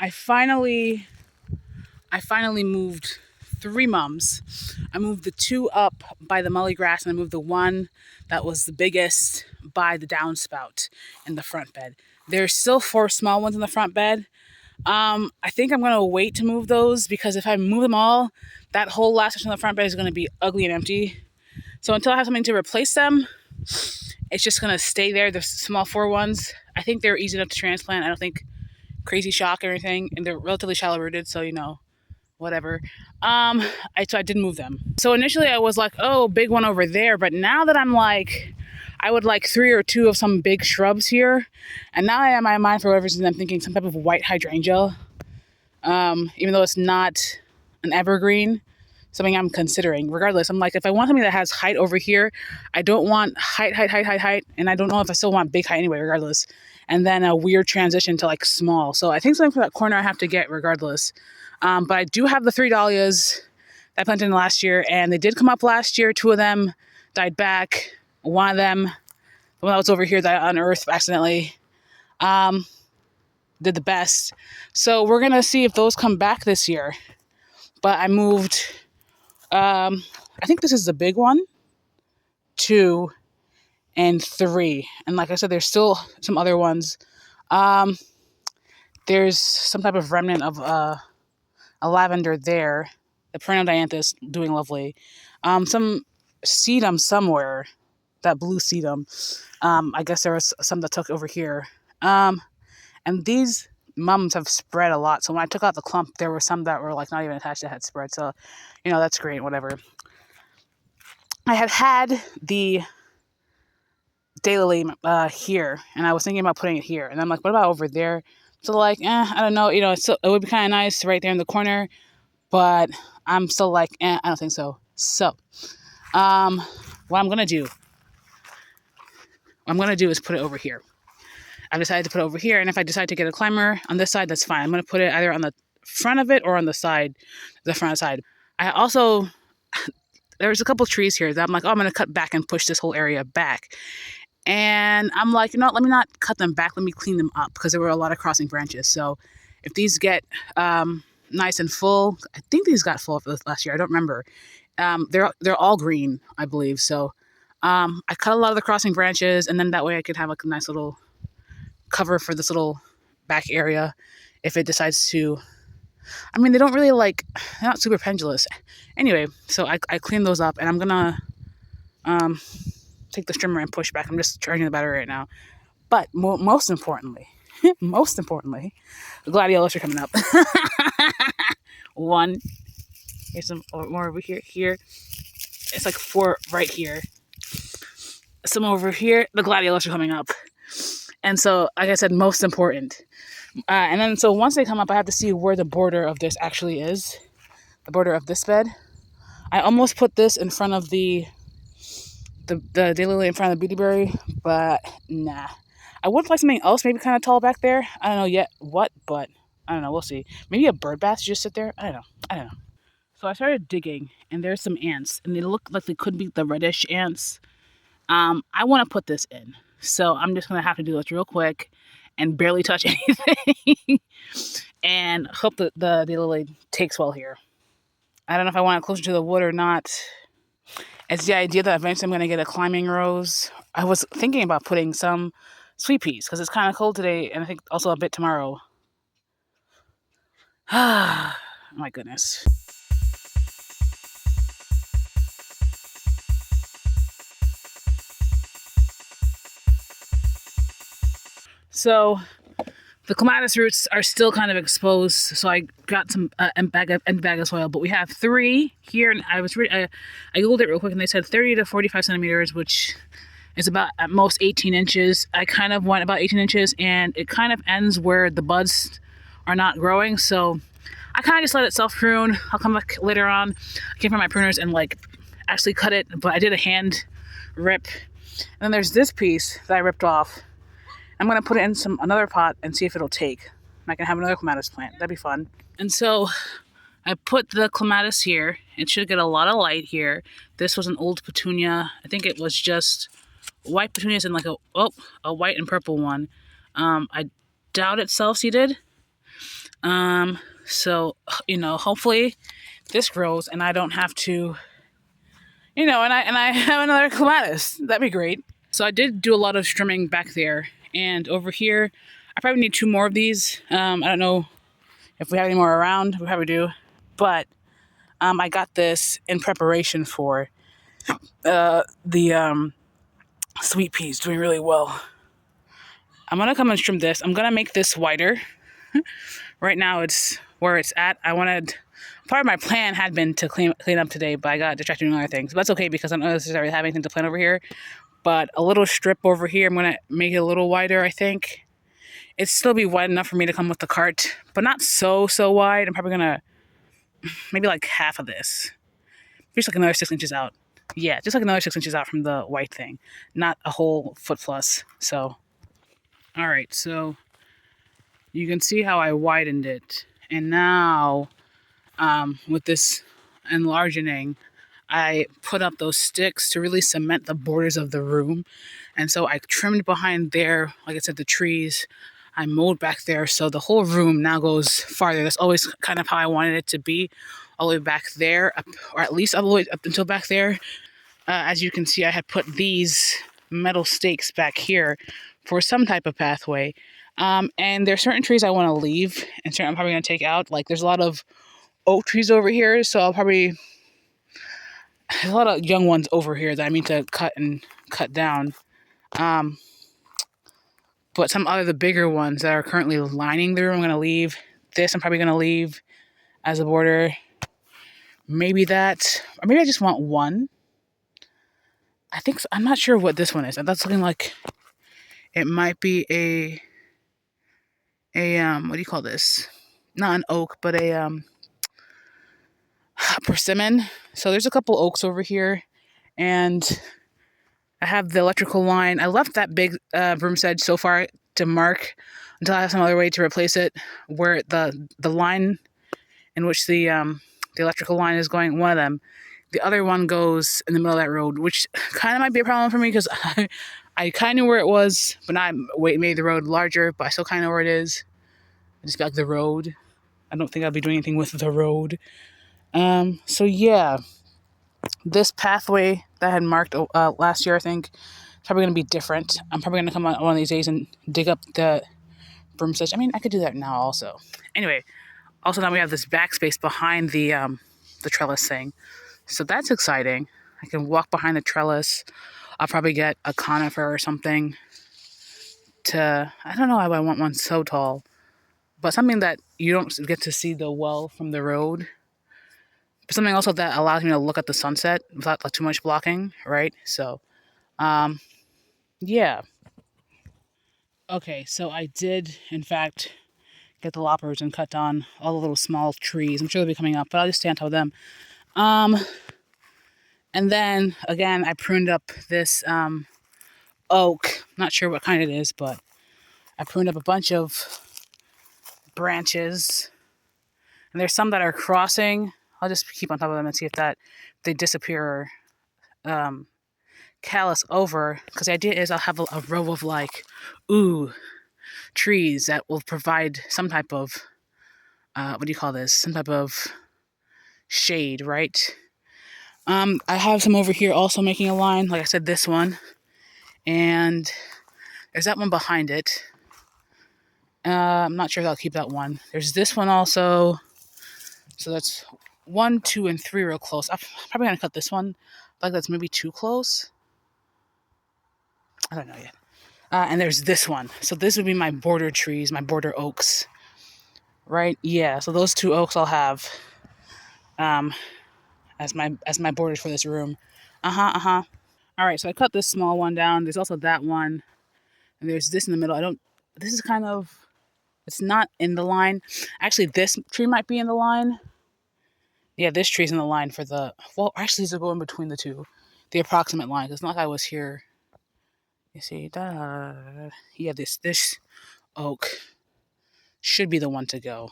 I finally moved 3 mums. I moved the 2 up by the mully grass, and I moved the 1 that was the biggest by the downspout in the front bed. There's still 4 small ones in the front bed. I think I'm gonna wait to move those, because if I move them all, that whole last section of the front bed is gonna be ugly and empty. So until I have something to replace them, it's just gonna stay there. The small 4 ones, I think they're easy enough to transplant. I don't think crazy shock or anything, and they're relatively shallow rooted, so whatever. So I did move them. So initially I was like, oh, big one over there, but now that I'm like, I would like 3 or 2 of some big shrubs here, and now I have my mind, for whatever reason, I'm thinking some type of white hydrangea, even though it's not an evergreen, something I'm considering. Regardless, I'm like, if I want something that has height over here, I don't want height, and I don't know if I still want big height anyway, regardless, and then a weird transition to like small. So I think something for that corner I have to get regardless. But I do have the 3 dahlias that I planted in last year, and they did come up last year. 2 of them died back. One of them, the one that was over here that I unearthed accidentally, did the best. So we're going to see if those come back this year. But I moved, I think this is the big one, 2, and 3. And like I said, there's still some other ones. There's some type of remnant of a lavender there. The perennial dianthus doing lovely. Some sedum somewhere, that blue sedum. I guess there was some that took over here. And these mums have spread a lot. So when I took out the clump, there were some that were like not even attached that had spread. So, that's great, whatever. I had the daylily here, and I was thinking about putting it here. And I'm like, what about over there? So like, I don't know, it would be kind of nice right there in the corner, but I'm still like, I don't think so. So, what I'm going to do is put it over here. I've decided to put it over here, and if I decide to get a climber on this side, that's fine. I'm going to put it either on the front of it or on the front side. I also, there's a couple trees here that I'm like, oh, I'm going to cut back and push this whole area back. And I'm like, let me not cut them back. Let me clean them up, because there were a lot of crossing branches. So if these get nice and full, I think these got full last year. I don't remember. They're all green, I believe. So I cut a lot of the crossing branches, and then that way I could have like a nice little cover for this little back area if it decides to. I mean, they don't really they're not super pendulous. Anyway, so I cleaned those up, and I'm gonna take the strimmer and push back. I'm just charging the battery right now. But most importantly, the gladiolus are coming up. 1. Here's some more over here. Here, it's like 4 right here. Some over here. The gladiolus are coming up. And so, like I said, most important. And then, so once they come up, I have to see where the border of this actually is. The border of this bed. I almost put this in front of the daylily in front of the beautyberry, but nah. I would like something else, maybe kind of tall back there. I don't know yet what, but I don't know. We'll see. Maybe a bird bath just sit there. I don't know. So I started digging, and there's some ants, and they look like they could be the reddish ants. I want to put this in, so I'm just gonna have to do this real quick and barely touch anything, and hope that the daylily takes well here. I don't know if I want it closer to the wood or not. It's the idea that eventually I'm going to get a climbing rose. I was thinking about putting some sweet peas, because it's kind of cold today, and I think also a bit tomorrow. My goodness. So the clematis roots are still kind of exposed, so I got some empty bag of soil. But we have 3 here, and I googled it real quick, and they said 30 to 45 centimeters, which is about at most 18 inches. I kind of went about 18 inches, and it kind of ends where the buds are not growing. So I kind of just let it self prune. I'll come back later on. I came from my pruners and actually cut it, but I did a hand rip. And then there's this piece that I ripped off. I'm going to put it in another pot and see if it'll take. And I can have another clematis plant. That'd be fun. And so I put the clematis here. It should get a lot of light here. This was an old petunia. I think it was just white petunias and a white and purple one. I doubt it's self-seeded. So, hopefully this grows and I don't have to, and I have another clematis. That'd be great. So I did do a lot of trimming back there, and over here, I probably need 2 more of these. I don't know if we have any more around. We probably do, but I got this in preparation for the sweet peas doing really well. I'm gonna come and trim this. I'm gonna make this wider. Right now it's where it's at. Part of my plan had been to clean up today, but I got distracted doing other things. But that's okay because I don't necessarily have anything to plan over here. But a little strip over here, I'm gonna make it a little wider, I think. It'd still be wide enough for me to come with the cart, but not so wide. I'm probably gonna maybe like half of this. Just like another 6 inches out. Yeah, just like another 6 inches out from the white thing. Not a whole foot plus. So, all right, so you can see how I widened it. And now, with this enlarging, I put up those sticks to really cement the borders of the room. And so I trimmed behind there, like I said, the trees. I mowed back there, so the whole room now goes farther. That's always kind of how I wanted it to be, all the way back there, or at least all the way up until back there. As you can see, I had put these metal stakes back here for some type of pathway. And there are certain trees I want to leave, and certain I'm probably going to take out. Like, there's a lot of oak trees over here, so there's a lot of young ones over here that I need to cut down. But some other the bigger ones that are currently lining the room, I'm going to leave. This I'm probably going to leave as a border. Maybe that, or maybe I just want one. I think I'm not sure what this one is. That's looking like it might be a what do you call this? Not an oak, but a persimmon. So there's a couple oaks over here, and I have the electrical line. I left that big broom sedge so far to mark until I have some other way to replace it, where the line in which the electrical line is going, one of them, the other one goes in the middle of that road, which kind of might be a problem for me because I kind of knew where it was, but not made the road larger, but I still kind of know where it is. I just got the road. I don't think I'll be doing anything with the road. So yeah, this pathway that I had marked last year, I think, is probably going to be different. I'm probably going to come on one of these days and dig up the broom sedge. I mean, I could do that now also. Anyway, also now we have this backspace behind the trellis thing. So that's exciting. I can walk behind the trellis. I'll probably get a conifer or something I don't know why I want one so tall, but something that you don't get to see the well from the road. But something also that allows me to look at the sunset without too much blocking, right? So, yeah. Okay, so I did, in fact, get the loppers and cut down all the little small trees. I'm sure they'll be coming up, but I'll just stay on top of them. And then, again, I pruned up this oak. Not sure what kind it is, but I pruned up a bunch of branches. And there's some that are crossing. I'll just keep on top of them and see if they disappear or callus over. Because the idea is I'll have a row of trees that will provide some type of, what do you call this? Some type of shade, right? I have some over here also making a line. Like I said, this one. And there's that one behind it. I'm not sure if I'll keep that one. There's this one also. So that's 1, 2, and 3 real close. I'm probably going to cut this one. I feel like that's maybe too close. I don't know yet. And there's this one. So this would be my border trees, my border oaks. Right? Yeah. So those 2 oaks I'll have as my borders for this room. All right. So I cut this small one down. There's also that one. And there's this in the middle. This is kind of, it's not in the line. Actually, this tree might be in the line. Yeah, this tree's in the line for actually, these are going between the two. The approximate line. It's not like I was here. You see, yeah, this oak should be the one to go.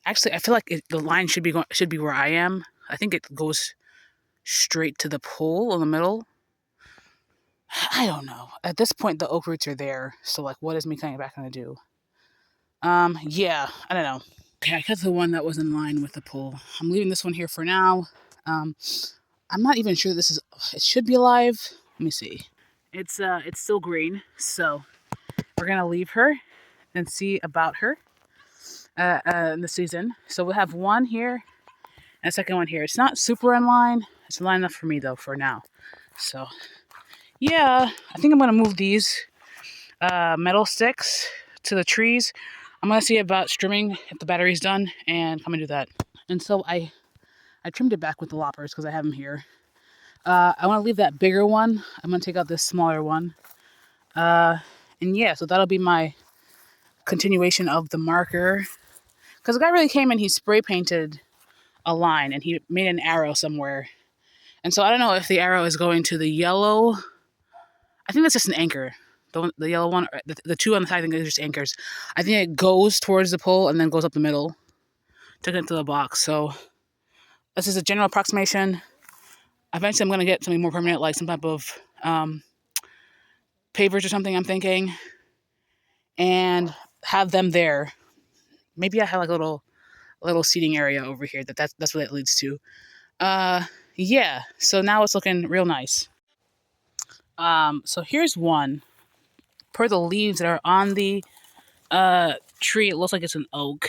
Actually, I feel like the line should be where I am. I think it goes straight to the pole in the middle. I don't know. At this point, the oak roots are there. So, like, what is me coming back going to do? Yeah, I don't know. Okay, I cut the one that was in line with the pole. I'm leaving this one here for now. Um, I'm not even sure this is, it should be alive. Let me see. It's still green, so we're gonna leave her and see about her in the season. So we'll have one here and a second one here. It's not super in line. It's in line enough for me though for now. So yeah, I think I'm gonna move these metal sticks to the trees. I'm gonna see about trimming if the battery's done and come and do that. And so I trimmed it back with the loppers because I have them here. I want to leave that bigger one. I'm gonna take out this smaller one. And yeah, so that'll be my continuation of the marker. Because the guy really came and he spray painted a line and he made an arrow somewhere. And so I don't know if the arrow is going to the yellow. I think that's just an anchor. The yellow one, the two on the side, I think are just anchors. I think it goes towards the pole and then goes up the middle to get into the box. So this is a general approximation. Eventually, I'm going to get something more permanent, like some type of pavers or something, I'm thinking, and have them there. Maybe I have like a little seating area over here. That's what it leads to. Yeah. So now it's looking real nice. So here's one. Per the leaves that are on the tree, it looks like it's an oak.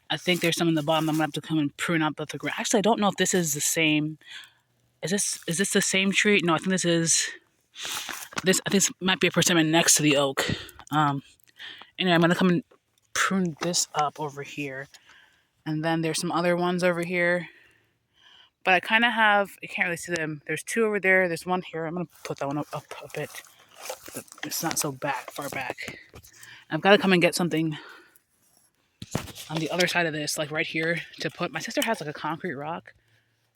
I think there's some in the bottom. I'm gonna have to come and prune up the ground. Actually, I don't know if this is the same. Is this the same tree? No, I think this is this. I think this might be a persimmon next to the oak. Anyway, I'm gonna come and prune this up over here, and then there's some other ones over here. But I kind of have. You can't really see them. There's two over there. There's one here. I'm gonna put that one up a bit. But it's not so far back. I've got to come and get something on the other side of this, like right here, to put. My sister has like a concrete rock.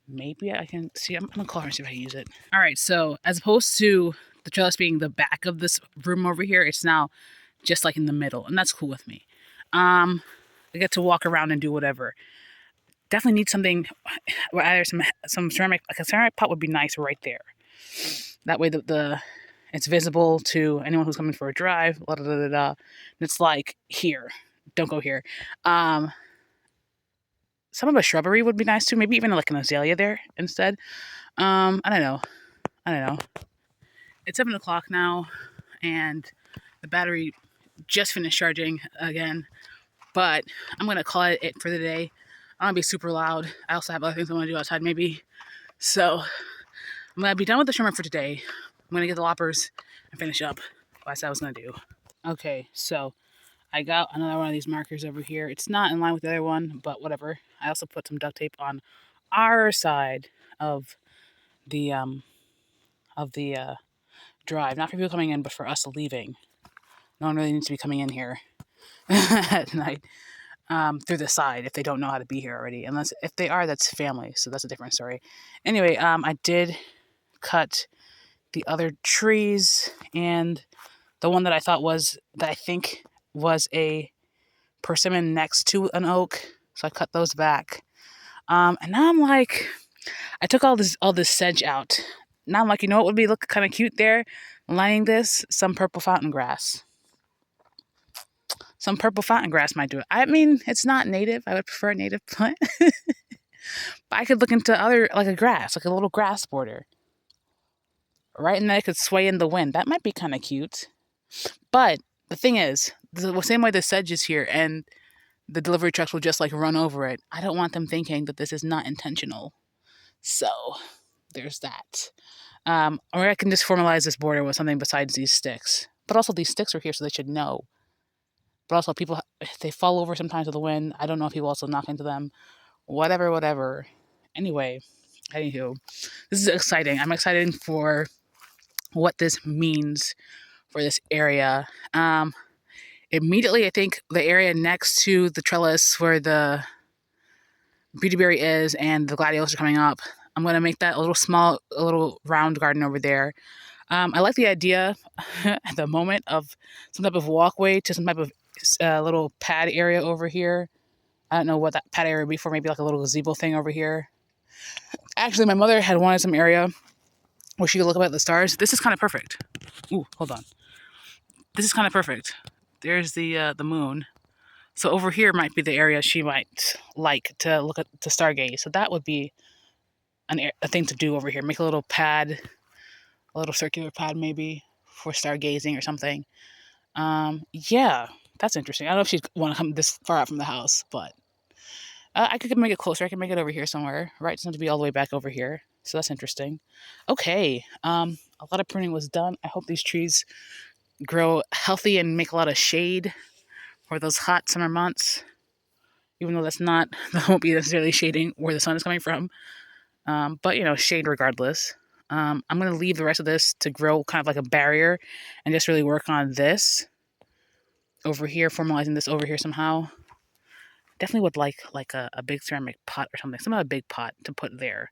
Maybe I can see. I'm gonna call her and see if I can use it. All right. So as opposed to the trellis being the back of this room over here, it's now just like in the middle, and that's cool with me. I get to walk around and do whatever. Definitely need something. Either some ceramic, like a ceramic pot would be nice right there. That way the it's visible to anyone who's coming for a drive. And it's like here. Don't go here. Some of a shrubbery would be nice too. Maybe even like an azalea there instead. I don't know. It's 7 o'clock now, and the battery just finished charging again. But I'm gonna call it for the day. I don't want to be super loud. I also have other things I want to do outside maybe. So I'm gonna be done with the trimmer for today. I'm gonna get the loppers and finish up what I said I was gonna do. Okay, so I got another one of these markers over here. It's not in line with the other one, but whatever. I also put some duct tape on our side of the drive. Not for people coming in, but for us leaving. No one really needs to be coming in here at night through the side if they don't know how to be here already. Unless if they are, that's family, so that's a different story. Anyway, I did cut the other trees, and the one that I think was a persimmon next to an oak, so I cut those back. And now I'm like, I took all this sedge out. Now I'm like, you know what would be look kind of cute there, lining this? Some purple fountain grass. Some purple fountain grass might do it. I mean, it's not native. I would prefer a native plant. But I could look into other, like a grass, like a little grass border. Right? And then it could sway in the wind. That might be kind of cute. But the thing is, the same way the sedge is here and the delivery trucks will just like run over it, I don't want them thinking that this is not intentional. So there's that. Or I can just formalize this border with something besides these sticks. But also these sticks are here, so they should know. But also people, they fall over sometimes with the wind. I don't know if people also knock into them. Whatever. Anyway, anywho, this is exciting. I'm excited for what this means for this area. Immediately, I think the area next to the trellis where the beautyberry is and the gladiolus are coming up, I'm going to make that a little round garden over there. I like the idea at the moment of some type of walkway to some type of little pad area over here. I don't know what that pad area would be for, maybe like a little gazebo thing over here. Actually, my mother had wanted some area where she could look up at the stars. This is kind of perfect. Ooh, hold on. This is kind of perfect. There's the moon. So over here might be the area she might like to look at to stargaze. So that would be a thing to do over here. Make a little pad, a little circular pad maybe for stargazing or something. Yeah, that's interesting. I don't know if she'd want to come this far out from the house, but I could make it closer. I can make it over here somewhere, right? It doesn't have to be all the way back over here. So that's interesting. Okay, a lot of pruning was done. I hope these trees grow healthy and make a lot of shade for those hot summer months. Even though that won't be necessarily shading where the sun is coming from. But you know, shade regardless. I'm going to leave the rest of this to grow kind of like a barrier and just really work on this over here, formalizing this over here somehow. Definitely would like a big ceramic pot or something. Some a big pot to put there.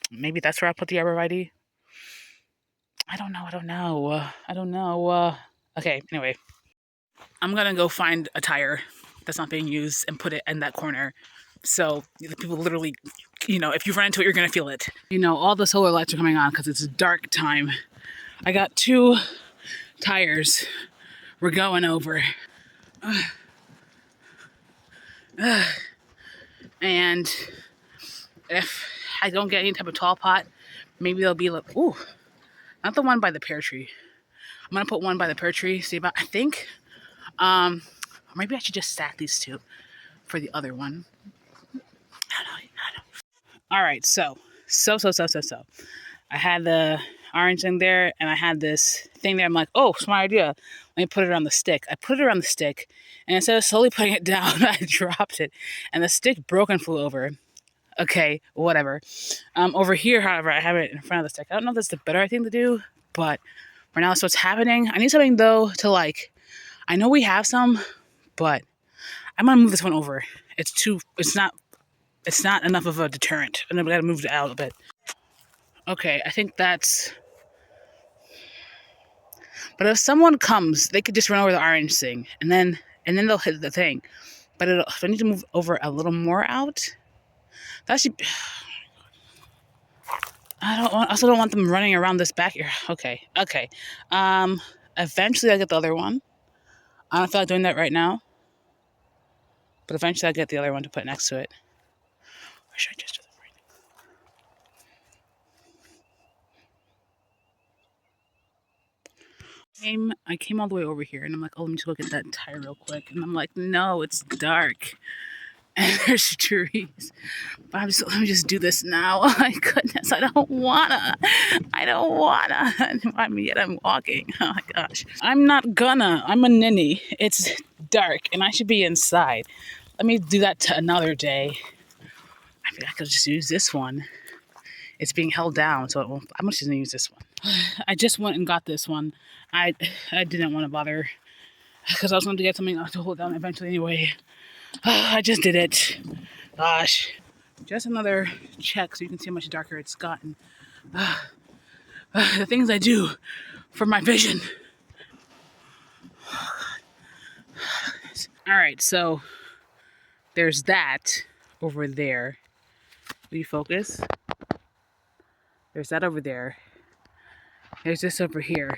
Maybe that's where I put the arborvitae. I don't know. Okay, anyway. I'm going to go find a tire that's not being used and put it in that corner. So the people literally, you know, if you run into it, you're going to feel it. You know, all the solar lights are coming on because it's dark time. I got 2 tires we're going over. And if I don't get any type of tall pot, maybe they'll be like, ooh, not the one by the pear tree. I'm going to put one by the pear tree, see about, I think, maybe I should just stack these 2 for the other one. I don't know. All right, so. I had the orange in there, and I had this thing there. I'm like, oh, smart idea. Let me put it on the stick. I put it on the stick, and instead of slowly putting it down, I dropped it, and the stick broke and flew over. Okay, whatever. Over here, however, I have it in front of the stick. I don't know if that's the better thing to do, but right now that's what's happening. I need something, though, to like, I know we have some, but I'm going to move this one over. It's not enough of a deterrent. And then we got to move it out a bit. Okay, I think that's... But if someone comes, they could just run over the orange thing, and then they'll hit the thing. But if I need to move over a little more out, that should... I also don't want them running around this back here. Okay. Eventually I'll get the other one. I don't feel like doing that right now. But eventually I'll get the other one to put next to it. Or should I just do that right now? I came all the way over here, and I'm like, oh, let me just go get that tire real quick. And I'm like, no, it's dark. And there's trees. But let me just do this now. Oh my goodness, I don't wanna. And yet I'm walking. Oh my gosh. I'm a ninny. It's dark, and I should be inside. Let me do that to another day. I think I could just use this one. It's being held down, so I'm just gonna use this one. I just went and got this one. I didn't want to bother because I was going to get something to hold down eventually anyway. I just did it. Gosh. Just another check so you can see how much darker it's gotten. The things I do for my vision. All right, so there's that over there. Will you focus? There's that over there. There's this over here.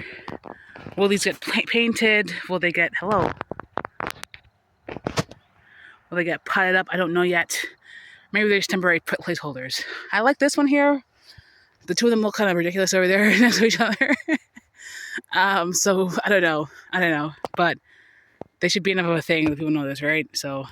Will these get painted? Will they get... Hello? Will they get potted up? I don't know yet. Maybe they're just temporary placeholders. I like this one here. The 2 of them look kind of ridiculous over there next to each other. So, I don't know. But they should be enough of a thing that people know this, right? So...